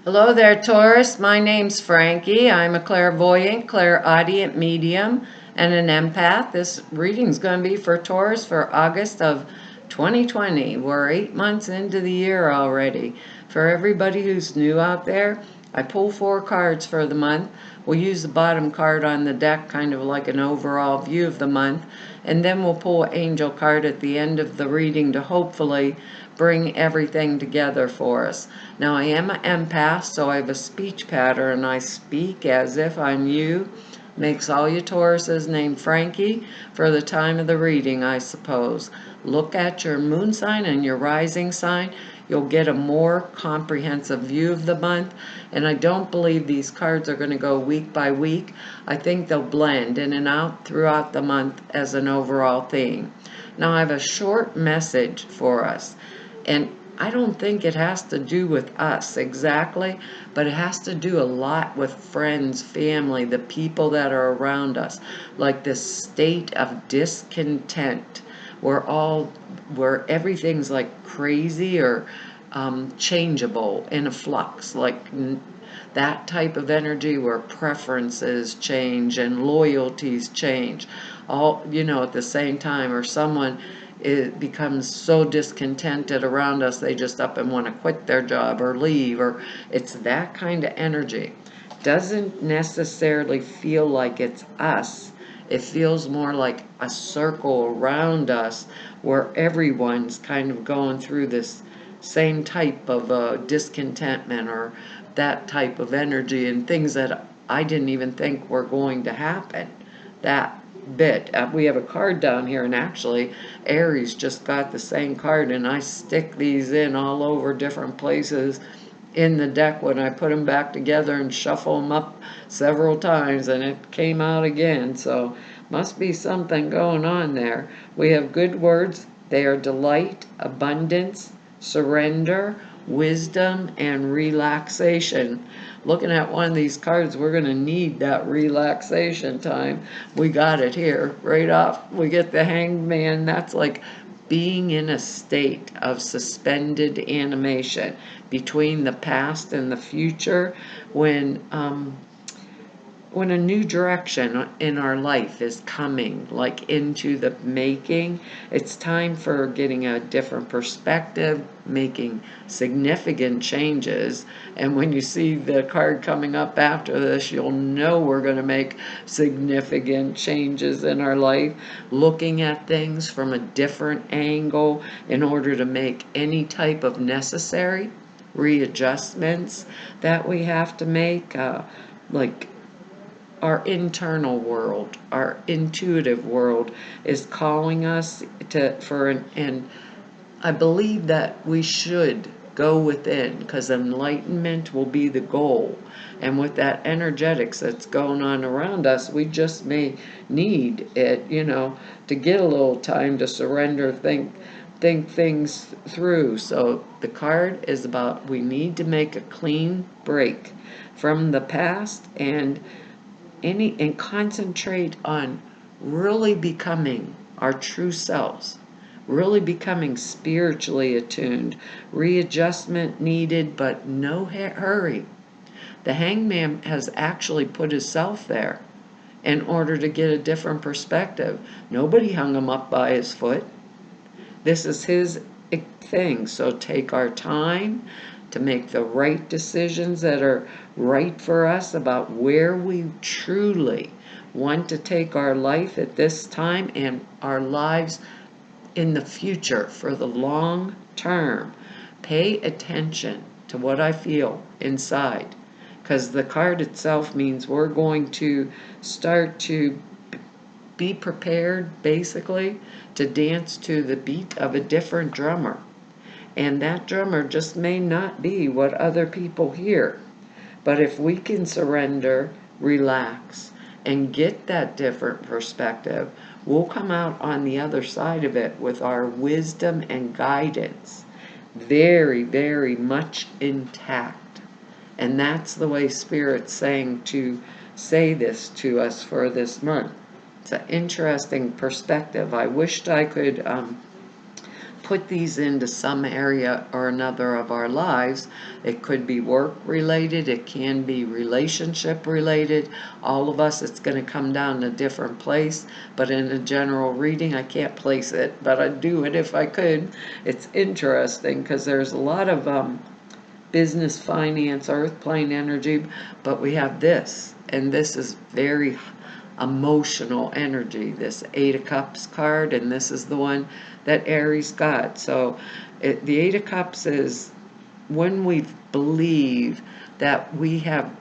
Hello there, Taurus. My name's Frankie. I'm a clairvoyant, clairaudient medium, and an empath. This reading's going to be for Taurus for August of 2020. We're 8 months into the year already. For everybody who's new out there, I pull 4 cards for the month. We'll use the bottom card on the deck, kind of like an overall view of the month, and then we'll pull an angel card at the end of the reading to hopefully bring everything together for us. Now, I am an empath, so I have a speech pattern. I speak as if I'm you. Makes all you Tauruses named Frankie for the time of the reading, I suppose. Look at your moon sign and your rising sign. You'll get a more comprehensive view of the month. And I don't believe these cards are going to go week by week. I think they'll blend in and out throughout the month as an overall theme. Now, I have a short message for us. And I don't think it has to do with us exactly, but it has to do a lot with friends, family, the people that are around us. Like this state of discontent where everything's like crazy or changeable, in a flux, like that type of energy where preferences change and loyalties change all, at the same time, or someone it becomes so discontented around us they just up and want to quit their job or leave, or it's that kind of energy. Doesn't necessarily feel like it's us. It feels more like a circle around us where everyone's kind of going through this same type of discontentment or that type of energy, and things that I didn't even think were going to happen. That bit. We have a card down here, and actually, Aries just got the same card, and I stick these in all over different places in the deck when I put them back together and shuffle them up several times, and it came out again. So, must be something going on there. We have good words. They are delight, abundance, surrender, wisdom, and relaxation. Looking at one of these cards, we're going to need that relaxation time. We got it here right off. We get the hangman. That's like being in a state of suspended animation between the past and the future, when a new direction in our life is coming, like into the making. It's time for getting a different perspective, making significant changes. And when you see the card coming up after this, you'll know we're going to make significant changes in our life, looking at things from a different angle in order to make any type of necessary readjustments that we have to make, like our internal world, our intuitive world is calling us and I believe that we should go within, because enlightenment will be the goal. And with that energetics that's going on around us, we just may need it, to get a little time to surrender, think things through. So the card is about we need to make a clean break from the past and concentrate on really becoming our true selves, really becoming spiritually attuned. Readjustment needed, but no hurry. The hangman has actually put himself there in order to get a different perspective. Nobody hung him up by his foot. This is his thing. So take our time to make the right decisions that are right for us about where we truly want to take our life at this time and our lives in the future for the long term. Pay attention to what I feel inside, because the card itself means we're going to start to be prepared, basically, to dance to the beat of a different drummer. And that drummer just may not be what other people hear. But if we can surrender, relax, and get that different perspective, we'll come out on the other side of it with our wisdom and guidance very, very much intact. And that's the way Spirit's saying to say this to us for this month. It's an interesting perspective. I wished I could put these into some area or another of our lives. It could be work related, it can be relationship related. All of us, it's going to come down to a different place, but in a general reading, I can't place it, but I'd do it if I could. It's interesting because there's a lot of business, finance, earth plane energy, but we have this, and this is very emotional energy, this Eight of Cups card, and this is the one that Aries got. So the Eight of Cups is when we believe that we have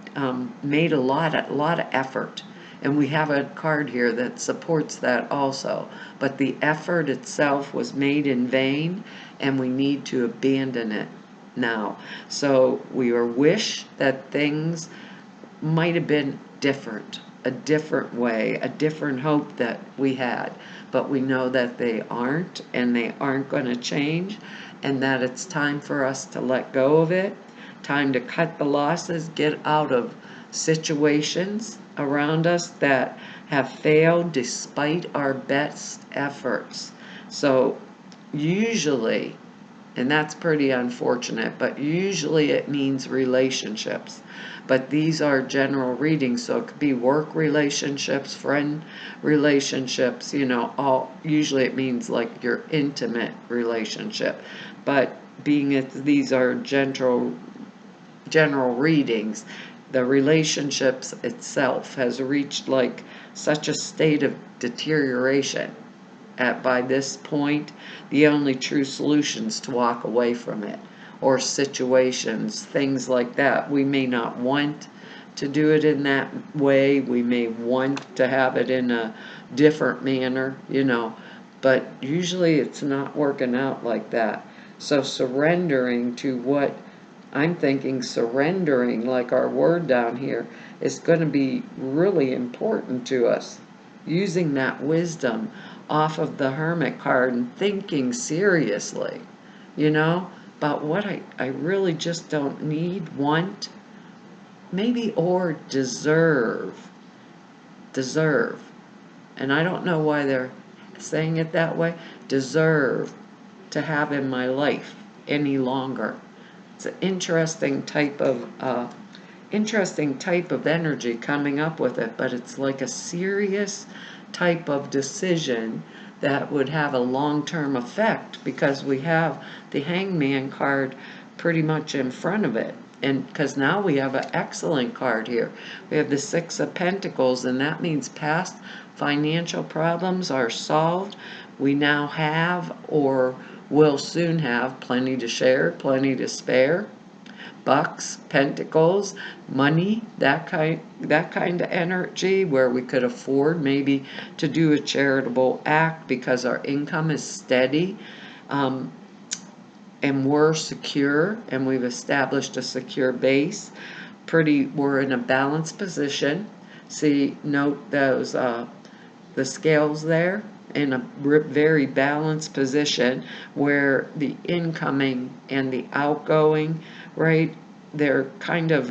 made a lot of effort, and we have a card here that supports that also, but the effort itself was made in vain, and we need to abandon it now. So we wish that things might have been different, a different way, a different hope that we had, but we know that they aren't, and they aren't going to change, and that it's time for us to let go of it, time to cut the losses, get out of situations around us that have failed despite our best efforts. So usually, and that's pretty unfortunate, but usually it means relationships. But these are general readings, so it could be work relationships, friend relationships, all usually it means like your intimate relationship. But these are general readings, the relationships itself has reached like such a state of deterioration by this point, the only true solution is to walk away from it, or situations, things like that. We may not want to do it in that way. We may want to have it in a different manner, but usually it's not working out like that. So surrendering to what I'm thinking, surrendering, like our word down here, is going to be really important to us. Using that wisdom off of the Hermit card and thinking seriously, about what I really just don't need, want, maybe, or deserve. Deserve. And I don't know why they're saying it that way. Deserve to have in my life any longer. It's an interesting type of energy coming up with it, but it's like a serious type of decision that would have a long-term effect, because we have the Hangman card pretty much in front of it, and because now we have an excellent card here. We have the Six of Pentacles, and that means past financial problems are solved. We now have, or will soon have, plenty to share, plenty to spare. Bucks, pentacles, money, that kind of energy, where we could afford maybe to do a charitable act because our income is steady, and we're secure, and we've established a secure base. We're in a balanced position. See, note those the scales there, in a very balanced position, where the incoming and the outgoing, right, they're kind of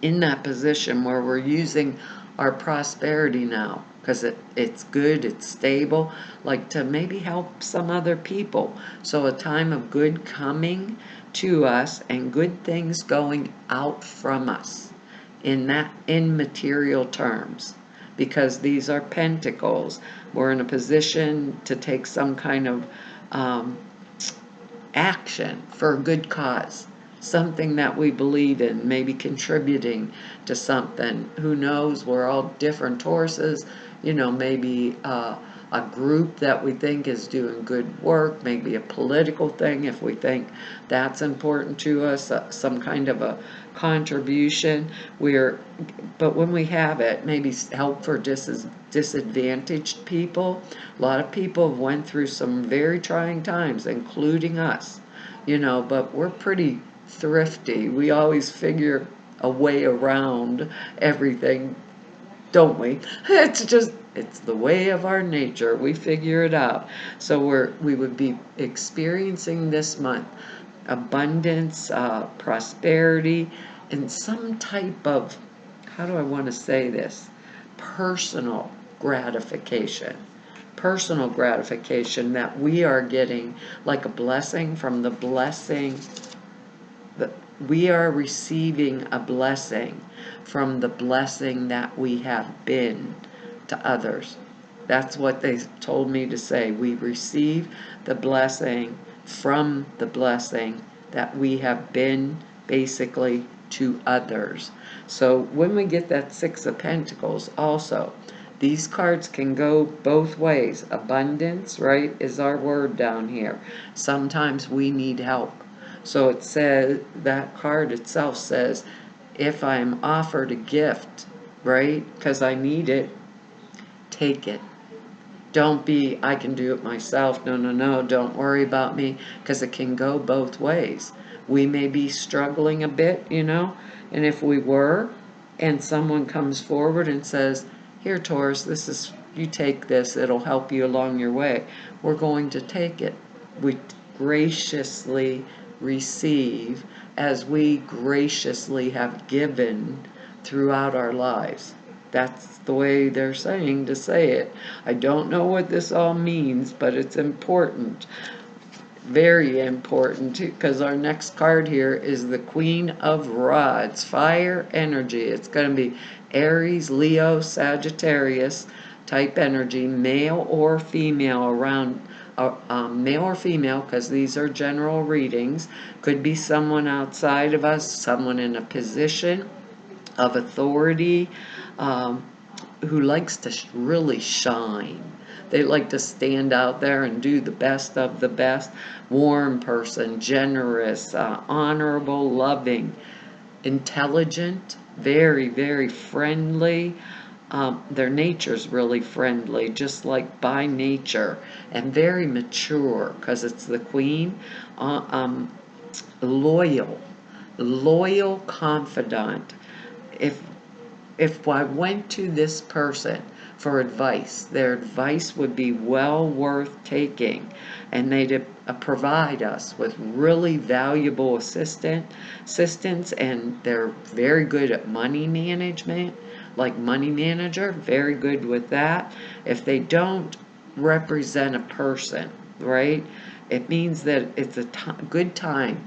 in that position where we're using our prosperity now, because it's good, it's stable, like to maybe help some other people. So a time of good coming to us and good things going out from us in material terms, because these are pentacles. We're in a position to take some kind of action for a good cause, something that we believe in, maybe contributing to something. Who knows? We're all different Tauruses, maybe a group that we think is doing good work, maybe a political thing if we think that's important to us, some kind of a contribution. But when we have it, maybe help for disadvantaged people. A lot of people have went through some very trying times, including us, but we're pretty thrifty. We always figure a way around everything, don't we? It's the way of our nature. We figure it out. So we would be experiencing this month abundance, prosperity, and some type of, how do I want to say this, personal gratification. personal gratification that we are getting, like a blessing from the blessing. We are receiving a blessing from the blessing that we have been to others. That's what they told me to say. We receive the blessing from the blessing that we have been basically to others. So when we get that Six of Pentacles also, these cards can go both ways. Abundance, right, is our word down here. Sometimes we need help. So it says, that card itself says, if I'm offered a gift, right, because I need it, take it. Don't be, I can do it myself. No, no, no, don't worry about me, because it can go both ways. We may be struggling a bit, and if we were, and someone comes forward and says, here, Taurus, you take this, it'll help you along your way. We're going to take it. We graciously receive as we graciously have given throughout our lives. That's the way they're saying to say it. I don't know what this all means, but it's important. Very important, because our next card here is the Queen of Rods, fire energy. It's going to be Aries, Leo, Sagittarius type energy, male or female around. Male or female, because these are general readings. Could be someone outside of us, someone in a position of authority, who likes to really shine. They like to stand out there and do the best of the best. Warm person, generous, honorable, loving, intelligent, very, very friendly. Their nature's really friendly, just like by nature, and very mature, because it's the Queen. Loyal, loyal confidant. If I went to this person for advice, their advice would be well worth taking, and they'd provide us with really valuable assistance, and they're very good at money management, like money manager, very good with that. If they don't represent a person, right, it means that it's a good time,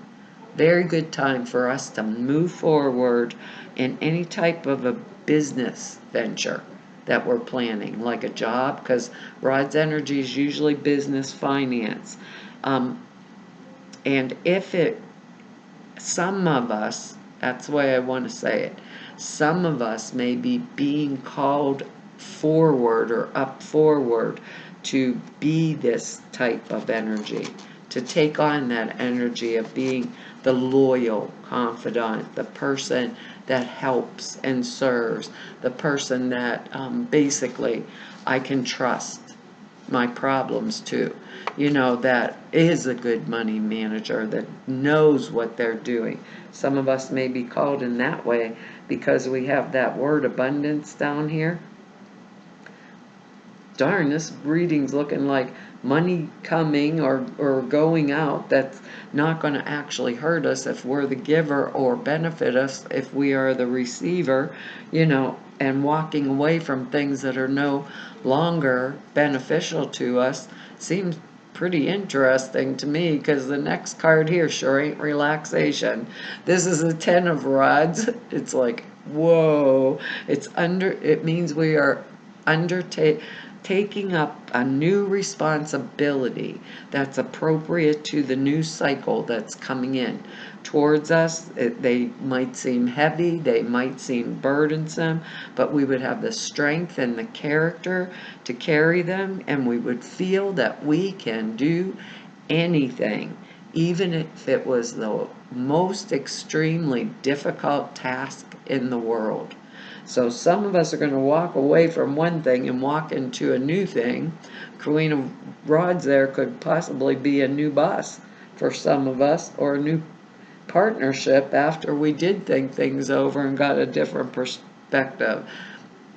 very good time for us to move forward in any type of a business venture that we're planning, like a job, because Rod's energy is usually business, finance. And some of us, that's the way I want to say it, some of us may be being called forward or up forward to be this type of energy, to take on that energy of being the loyal confidant, the person that helps and serves, the person that basically I can trust my problems to. That is a good money manager, that knows what they're doing. Some of us may be called in that way because we have that word abundance down here. Darn, this reading's looking like money coming or going out that's not going to actually hurt us if we're the giver, or benefit us if we are the receiver, and walking away from things that are no longer beneficial to us. Seems pretty interesting to me, because the next card here sure ain't relaxation. This is the Ten of Rods. It's like, whoa. It means we are taking up a new responsibility that's appropriate to the new cycle that's coming in towards us. They might seem heavy, they might seem burdensome, but we would have the strength and the character to carry them, and we would feel that we can do anything, even if it was the most extremely difficult task in the world. So some of us are going to walk away from one thing and walk into a new thing. Queen of Rods there could possibly be a new boss for some of us, or a new partnership after we did think things over and got a different perspective.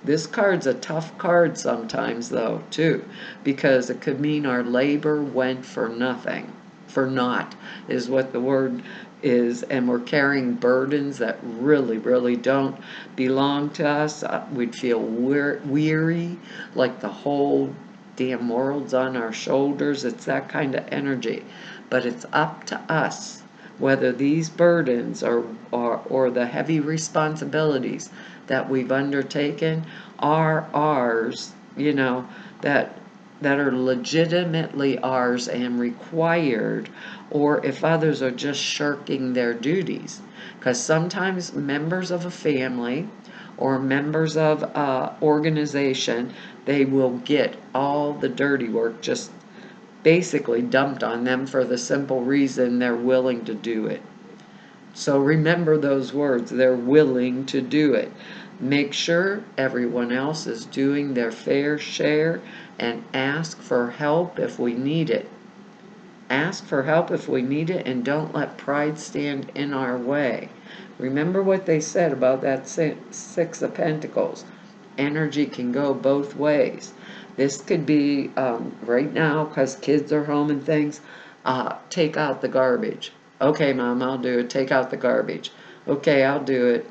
This card's a tough card sometimes, though, too, because it could mean our labor went for nothing. For naught is what the word is, and we're carrying burdens that really, really don't belong to us. We'd feel weary, like the whole damn world's on our shoulders. It's that kind of energy. But it's up to us whether these burdens or the heavy responsibilities that we've undertaken are ours, that that are legitimately ours and required, or if others are just shirking their duties. Because sometimes members of a family or members of an organization, they will get all the dirty work just basically dumped on them for the simple reason they're willing to do it. So remember those words, they're willing to do it. Make sure everyone else is doing their fair share and ask for help if we need it. Ask for help if we need it, and don't let pride stand in our way. Remember what they said about that Six of Pentacles. Energy can go both ways. This could be right now, because kids are home and things, take out the garbage. Okay, Mom, I'll do it. Take out the garbage. Okay, I'll do it.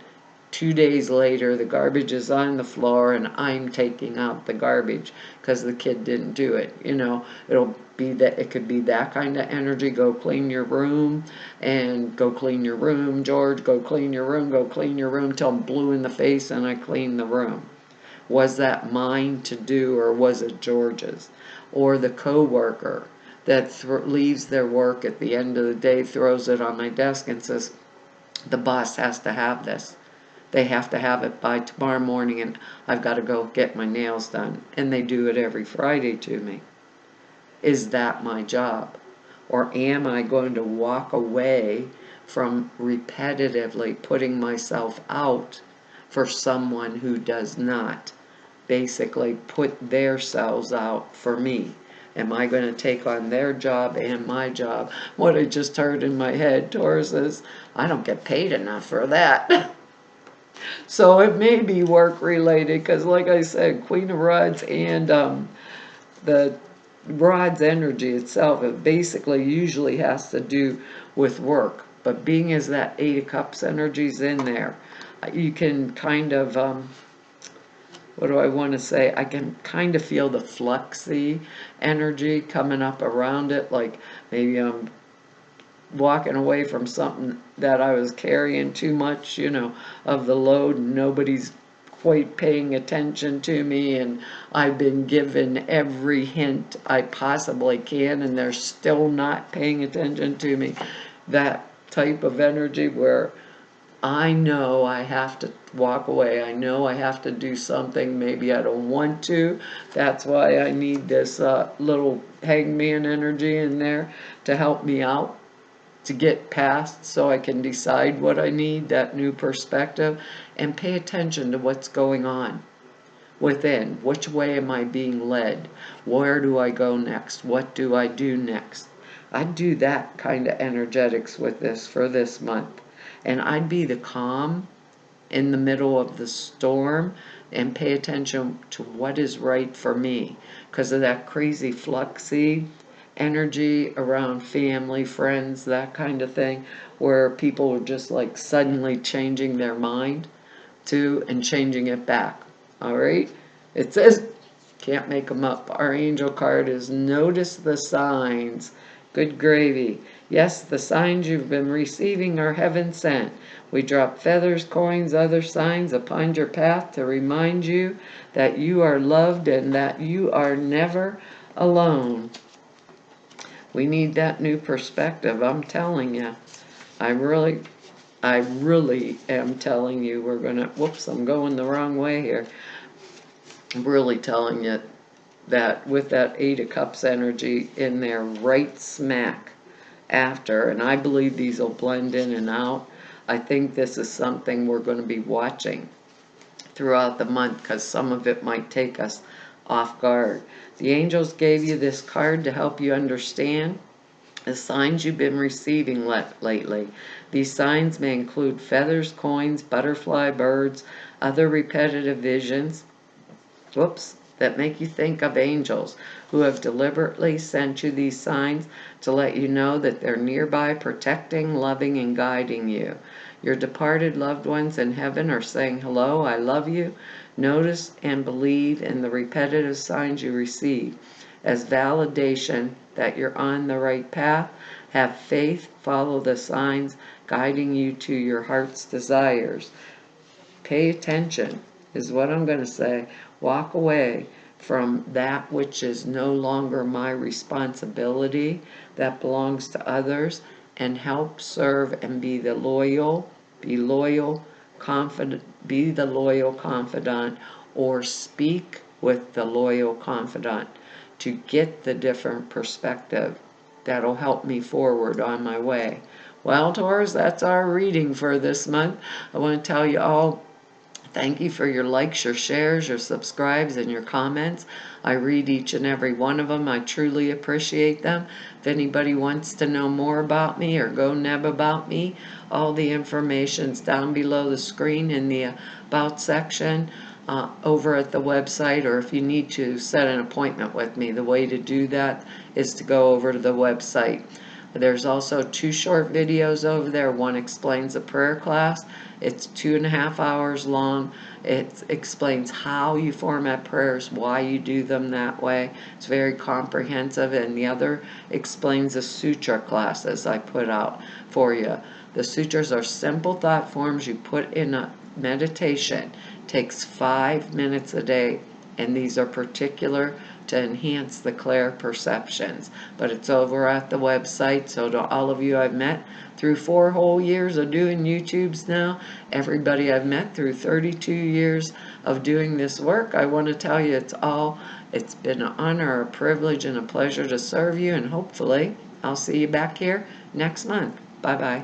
2 days later, the garbage is on the floor and I'm taking out the garbage because the kid didn't do it. It could be that kind of energy. Go clean your room, and go clean your room, George. Go clean your room. Go clean your room till I'm blue in the face and I clean the room. Was that mine to do, or was it George's? Or the coworker that leaves their work at the end of the day, throws it on my desk and says, the boss has to have this. They have to have it by tomorrow morning, and I've got to go get my nails done. And they do it every Friday to me. Is that my job? Or am I going to walk away from repetitively putting myself out for someone who does not basically put their selves out for me? Am I going to take on their job and my job? What I just heard in my head, Taurus, is I don't get paid enough for that. So it may be work related, because like I said, Queen of Rods and the Rod's energy itself, it basically usually has to do with work. But being as that Eight of Cups energy's in there, you can kind of, what do I want to say? I can kind of feel the fluxy energy coming up around it, like maybe I'm walking away from something that I was carrying too much, of the load, and nobody's quite paying attention to me, and I've been given every hint I possibly can, and they're still not paying attention to me. That type of energy where I know I have to walk away. I know I have to do something. Maybe I don't want to. That's why I need this little hangman energy in there to help me out, to get past, so I can decide what I need, that new perspective, and pay attention to what's going on within. Which way am I being led? Where do I go next? What do I do next? I'd do that kind of energetics with this for this month. And I'd be the calm in the middle of the storm and pay attention to what is right for me, because of that crazy fluxy energy around family, friends, that kind of thing, where people are just like suddenly changing their mind to and changing it back. All right? It says, can't make them up. Our angel card is notice the signs. Good gravy. Yes, the signs you've been receiving are heaven sent. We drop feathers, coins, other signs upon your path to remind you that you are loved and that you are never alone. We need that new perspective, I'm telling you. I really am telling you, we're gonna, whoops, I'm going the wrong way here. I'm really telling you that with that Eight of Cups energy in there right smack after, and I believe these will blend in and out. I think this is something we're going to be watching throughout the month, because some of it might take us off guard. The angels gave you this card to help you understand the signs you've been receiving lately. These signs may include feathers, coins, butterfly, birds, other repetitive visions, that make you think of angels who have deliberately sent you these signs to let you know that they're nearby, protecting, loving, and guiding you. Your departed loved ones in heaven are saying hello, I love you. Notice and believe in the repetitive signs you receive as validation that you're on the right path. Have faith, follow the signs guiding you to your heart's desires. Pay attention is what I'm going to say. Walk away from that which is no longer my responsibility, that belongs to others, and help serve and be loyal, confident, be the loyal confidant, or speak with the loyal confidant to get the different perspective that'll help me forward on my way. Well, Taurus, that's our reading for this month. I want to tell you all, thank you for your likes, your shares, your subscribes, and your comments. I read each and every one of them. I truly appreciate them. If anybody wants to know more about me or go neb about me, all the information's down below the screen in the About section over at the website, or if you need to set an appointment with me, the way to do that is to go over to the website. There's also 2 short videos over there. One explains a prayer class. It's 2.5 hours long. It explains how you format prayers, why you do them that way. It's very comprehensive. And the other explains the sutra classes I put out for you. The sutras are simple thought forms you put in a meditation. It takes 5 minutes a day, and these are particular to enhance the clear perceptions. But it's over at the website. So to all of you I've met through 4 whole years of doing YouTubes now, everybody I've met through 32 years of doing this work, I want to tell you it's been an honor, a privilege, and a pleasure to serve you, and hopefully I'll see you back here next month. Bye-bye.